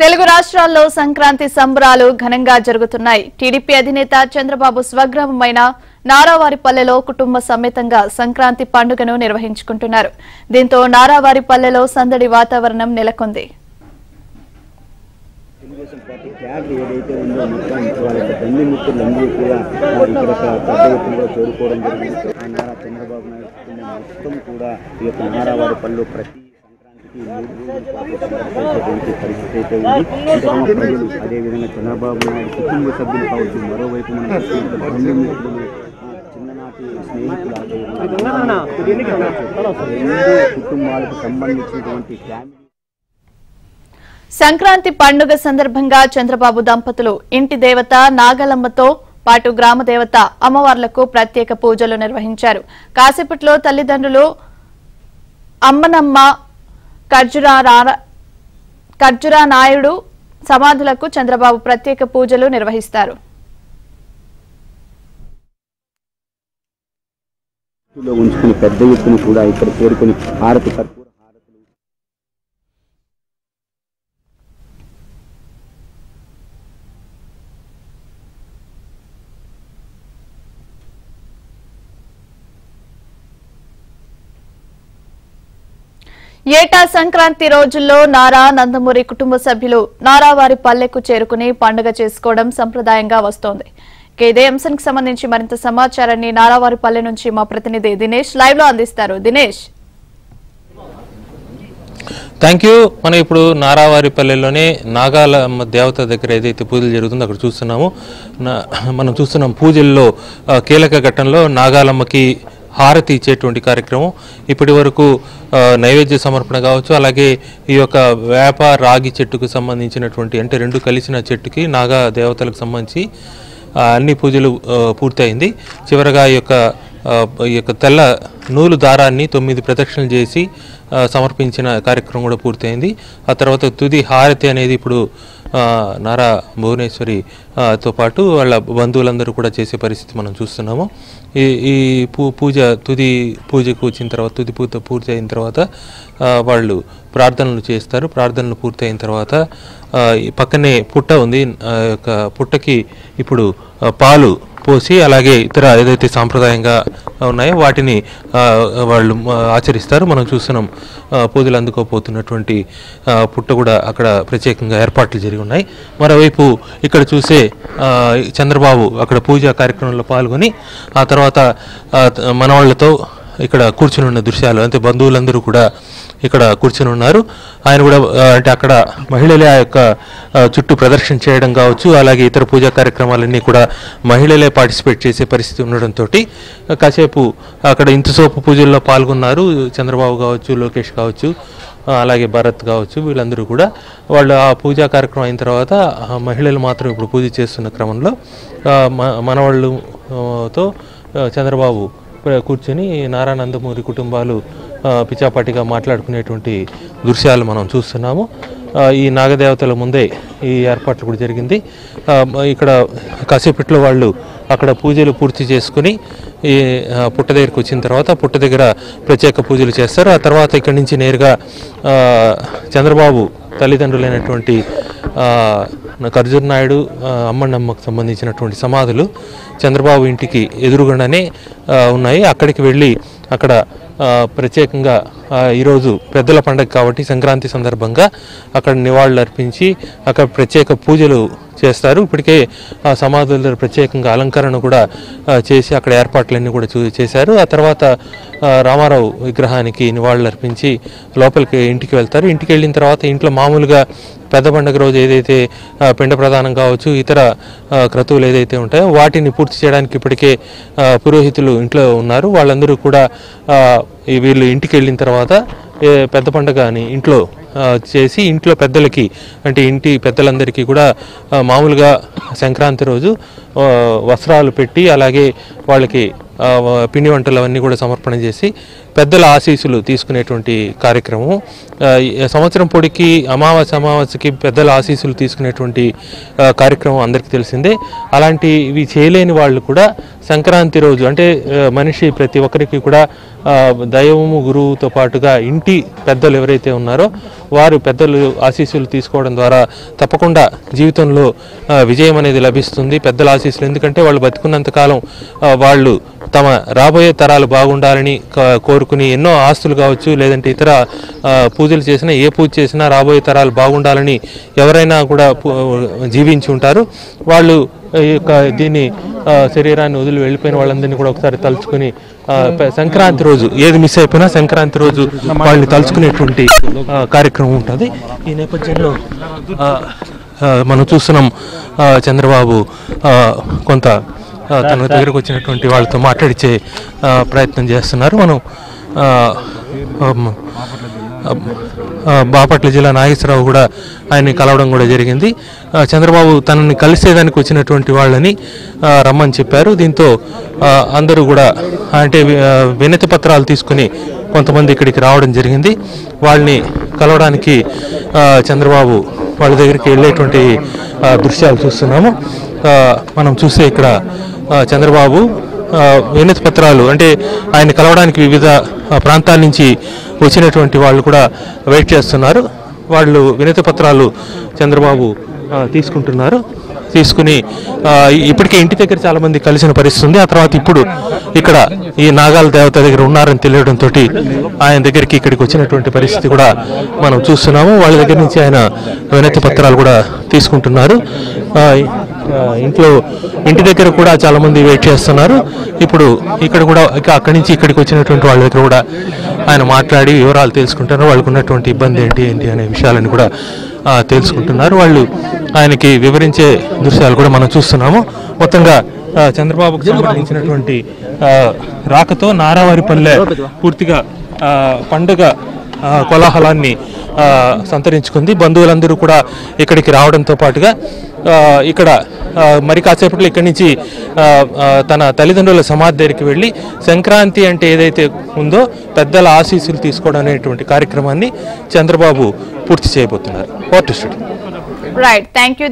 తెలుగు రాష్ట్రాల్లో సంక్రాంతి సంబరాలు ఘనంగా జరుగుతున్నాయి. టీడీపీ అధినేత చంద్రబాబు స్వగ్రామమైన నారావారిపల్లెలో కుటుంబ సమేతంగా సంక్రాంతి పండుగను నిర్వహించుకుంటున్నారు. దీంతో నారావారిపల్లెలో సందడి వాతావరణం నెలకొంది. తెలుగుదేశం పార్టీ ట్యాగ్ ఏదైతే ఉందో మొత్తం వాళ్ళ బంధుమిత్రులందరూ కూడా ఇక్కడ పెద్ద ఎత్తున చేరుకోవడం జరిగింది. నారా చంద్రబాబు నాయుడు కుటుంబం మొత్తం కూడా ఈ యొక్క నారావారిపల్లెలో ప్రతి పరిస్థితి అయితే ఉంది. ప్రజలు అదేవిధంగా చంద్రబాబు నాయుడు కుటుంబ సభ్యులు కావచ్చు, మరోవైపు మన బంధుమిత్రులు, చిన్ననాటి స్నేహితులు, కుటుంబాలకు సంబంధించినటువంటి ఫ్యామిలీ. సంక్రాంతి పండుగ సందర్భంగా చంద్రబాబు దంపతులు ఇంటి దేవత నాగలమ్మతో పాటు గ్రామ దేవత అమ్మవార్లకు ప్రత్యేక పూజలు నిర్వహించారు. కాసేపట్లో తల్లిదండ్రులు అమ్మనమ్మ ఖర్జురా నాయుడు సమాధులకు చంద్రబాబు ప్రత్యేక పూజలు నిర్వహిస్తారు. ఉంచుకుని పెద్ద ఎత్తున కూడా ఇక్కడ చేరుకుని హారతి కర్పూర హారతులు. ఏటా సంక్రాంతి రోజుల్లో నారా నందమూరి కుటుంబ సభ్యులు నారావారి పల్లెకు చేరుకుని పండుగ చేసుకోవడం సంప్రదాయంగా వస్తోంది. ఇదే అంశానికి సంబంధించి మరింత సమాచారాన్ని నారావారి పల్లె నుంచి మా ప్రతినిధి దినేష్ లైవ్ లో అందిస్తారు. Dinesh, thank you. మనం ఇప్పుడు నారావారిపల్లెలోనే నాగాలమ్మ దేవత దగ్గర ఏదైతే పూజలు జరుగుతుందో అక్కడ చూస్తున్నాము. మనం చూస్తున్నాం పూజల్లో కీలక ఘట్టంలో నాగాలమ్మకి హారతి ఇచ్చేటువంటి కార్యక్రమం. ఇప్పటి వరకు నైవేద్య సమర్పణ కావచ్చు, అలాగే ఈ యొక్క వేప రాగి చెట్టుకు సంబంధించినటువంటి అంటే రెండు కలిసిన చెట్టుకి నాగా దేవతలకు సంబంధించి అన్ని పూజలు పూర్తయింది. చివరగా ఈ యొక్క తెల్ల నూలు దారాన్ని 9 ప్రదక్షిణలు చేసి సమర్పించిన కార్యక్రమం కూడా పూర్తయింది. ఆ తర్వాత తుది హారతి అనేది ఇప్పుడు నారా భువనేశ్వరితో పాటు వాళ్ళ బంధువులందరూ కూడా చేసే పరిస్థితి మనం చూస్తున్నాము. ఈ పూజ తుది పూజకు వచ్చిన తర్వాత తుది పూర్తి అయిన తర్వాత వాళ్ళు ప్రార్థనలు చేస్తారు. ప్రార్థనలు పూర్తయిన తర్వాత పక్కనే పుట్ట ఉంది. పుట్టకి ఇప్పుడు పాలు పోసి అలాగే ఇతర ఏదైతే సాంప్రదాయంగా ఉన్నాయో వాటిని వాళ్ళు ఆచరిస్తారు. మనం చూస్తున్నాం పూజలు అందుకోపోతున్నటువంటి పుట్ట కూడా అక్కడ ప్రత్యేకంగా ఏర్పాట్లు జరిగి ఉన్నాయి. మరోవైపు ఇక్కడ చూసే చంద్రబాబు అక్కడ పూజా కార్యక్రమంలో పాల్గొని ఆ తర్వాత మనవాళ్లతో ఇక్కడ కూర్చుని ఉన్న దృశ్యాలు, అంటే బంధువులందరూ కూడా ఇక్కడ కూర్చుని ఉన్నారు. ఆయన కూడా అంటే అక్కడ మహిళలే ఆ యొక్క చుట్టూ ప్రదర్శన చేయడం కావచ్చు, అలాగే ఇతర పూజా కార్యక్రమాలన్నీ కూడా మహిళలే పార్టిసిపేట్ చేసే పరిస్థితి ఉండడంతో కాసేపు అక్కడ ఇంతసేపు పూజల్లో పాల్గొన్నారు. చంద్రబాబు కావచ్చు, లోకేష్ కావచ్చు, అలాగే భరత్ కావచ్చు, వీళ్ళందరూ కూడా వాళ్ళు ఆ పూజా కార్యక్రమం అయిన తర్వాత మహిళలు మాత్రం ఇప్పుడు పూజ చేస్తున్న క్రమంలో మనవాళ్ళతో చంద్రబాబు కూర్చొని నారా నందమూరి కుటుంబాలు పిచాపాటిగా మాట్లాడుకునేటువంటి దృశ్యాలు మనం చూస్తున్నాము. ఈ నాగదేవతల ముందే ఈ ఏర్పాట్లు కూడా జరిగింది. ఇక్కడ కాసేపట్లో వాళ్ళు అక్కడ పూజలు పూర్తి చేసుకుని ఈ పుట్ట దగ్గరికి వచ్చిన తర్వాత పుట్ట దగ్గర ప్రత్యేక పూజలు చేస్తారు. ఆ తర్వాత ఇక్కడి నుంచి నేరుగా చంద్రబాబు తల్లిదండ్రులైనటువంటి ఖర్జూర్ నాయుడు అమ్మన్నమ్మకు సంబంధించినటువంటి సమాధులు చంద్రబాబు ఇంటికి ఎదురుగుండానే ఉన్నాయి. అక్కడికి వెళ్ళి అక్కడ ప్రత్యేకంగా ఈరోజు పెద్దల పండుగ కాబట్టి సంక్రాంతి సందర్భంగా అక్కడ నివాళులు అర్పించి అక్కడ ప్రత్యేక పూజలు చేస్తారు. ఇప్పటికే ఆ సమాధుల ప్రత్యేకంగా అలంకరణ కూడా చేసి అక్కడ ఏర్పాట్లన్నీ కూడా చేశారు. ఆ తర్వాత రామారావు విగ్రహానికి నివాళులు అర్పించి లోపలికి ఇంటికి వెళ్తారు. ఇంటికి వెళ్ళిన తర్వాత ఇంట్లో మామూలుగా పెద్ద పండుగ రోజు ఏదైతే పిండ ప్రదానం కావచ్చు, ఇతర క్రతువులు ఏదైతే ఉంటాయో వాటిని పూర్తి చేయడానికి ఇప్పటికే పురోహితులు ఇంట్లో ఉన్నారు. వాళ్ళందరూ కూడా వీళ్ళు ఇంటికి వెళ్ళిన తర్వాత పెద్ద పండుగని ఇంట్లో చేసి ఇంట్లో పెద్దలకి అంటే ఇంటి పెద్దలందరికీ కూడా మామూలుగా సంక్రాంతి రోజు వస్త్రాలు పెట్టి అలాగే వాళ్ళకి పిండి వంటలు అవన్నీ కూడా సమర్పణ చేసి పెద్దల ఆశీస్సులు తీసుకునేటువంటి కార్యక్రమం. సంవత్సరం పొడికి అమావాస్యకి పెద్దల ఆశీస్సులు తీసుకునేటువంటి కార్యక్రమం అందరికీ తెలిసిందే. అలాంటివి చేయలేని వాళ్ళు కూడా సంక్రాంతి రోజు అంటే మనిషి ప్రతి ఒక్కరికి కూడా దైవము గురువుతో పాటుగా ఇంటి పెద్దలు ఎవరైతే ఉన్నారో వారు పెద్దలు ఆశీస్సులు తీసుకోవడం ద్వారా తప్పకుండా జీవితంలో విజయం అనేది లభిస్తుంది. పెద్దల ఆశీస్సులు ఎందుకంటే వాళ్ళు బతుకున్నంతకాలం వాళ్ళు తమ రాబోయే తరాలు బాగుండాలని కోరుకుని ఎన్నో ఆస్తులు కావచ్చు, లేదంటే ఇతర పూజలు చేసినా ఏ పూజ చేసినా రాబోయే తరాలు బాగుండాలని ఎవరైనా కూడా జీవించి ఉంటారు. వాళ్ళు ఈ యొక్క దీన్ని శరీరాన్ని వదిలి వెళ్ళిపోయిన వాళ్ళందరినీ కూడా ఒకసారి తలుచుకుని సంక్రాంతి రోజు ఏది మిస్ అయిపోయినా సంక్రాంతి రోజు వాళ్ళని తలుచుకునేటువంటి కార్యక్రమం ఉంటుంది. ఈ నేపథ్యంలో మనం చూస్తున్నాం చంద్రబాబు కొంత తన దగ్గరకు వచ్చినటువంటి వాళ్ళతో మాట్లాడించే ప్రయత్నం చేస్తున్నారు. మనం బాపట్ల జిల్లా నాగేశ్వరరావు కూడా ఆయన్ని కలవడం కూడా జరిగింది. చంద్రబాబు తనని కలిసేదానికి వచ్చినటువంటి వాళ్ళని రమ్మని చెప్పారు. దీంతో అందరూ కూడా అంటే వినతి పత్రాలు తీసుకుని కొంతమంది ఇక్కడికి రావడం జరిగింది. వాళ్ళని కలవడానికి చంద్రబాబు వాళ్ళ దగ్గరికి వెళ్ళేటువంటి దృశ్యాలు చూస్తున్నాము. మనం చూస్తే ఇక్కడ చంద్రబాబు వినతి పత్రాలు అంటే ఆయన కలవడానికి వివిధ ప్రాంతాల నుంచి వచ్చినటువంటి వాళ్ళు కూడా వెయిట్ చేస్తున్నారు. వాళ్ళు వినతి పత్రాలు చంద్రబాబు తీసుకుంటున్నారు. తీసుకుని ఇప్పటికే ఇంటి దగ్గర చాలామంది కలిసిన పరిస్థితి ఉంది. ఆ తర్వాత ఇప్పుడు ఇక్కడ ఈ నాగాల దేవత దగ్గర ఉన్నారని తెలియడంతో ఆయన దగ్గరికి ఇక్కడికి వచ్చినటువంటి పరిస్థితి కూడా మనం చూస్తున్నాము. వాళ్ళ దగ్గర నుంచి ఆయన వినతి పత్రాలు కూడా తీసుకుంటున్నారు. ఇంటి దగ్గర కూడా చాలామంది వెయిట్ చేస్తున్నారు. ఇప్పుడు ఇక్కడ కూడా అక్కడి నుంచి ఇక్కడికి వచ్చినటువంటి వాళ్ళ దగ్గర కూడా ఆయన మాట్లాడి వివరాలు తెలుసుకుంటున్నారు. వాళ్ళకు ఉన్నటువంటి ఇబ్బంది ఏంటి అనే విషయాలను కూడా తెలుసుకుంటున్నారు. వాళ్ళు ఆయనకి వివరించే దృశ్యాలు కూడా మనం చూస్తున్నాము. మొత్తంగా చంద్రబాబుకు సంబంధించినటువంటి రాకతో నారావారిపల్లె పూర్తిగా పండుగ కోలాహలాన్ని సంతరించుకుంది. బంధువులందరూ కూడా ఇక్కడికి రావడంతో పాటుగా ఇక్కడ మరి కాసేపట్లో ఇక్కడి నుంచి తన తల్లిదండ్రుల సమాధి దగ్గరికి వెళ్ళి సంక్రాంతి అంటే ఏదైతే ఉందో పెద్దల ఆశీస్సులు తీసుకోవడం అనేటువంటి కార్యక్రమాన్ని చంద్రబాబు పూర్తి చేయబోతున్నారు. Right, thank you.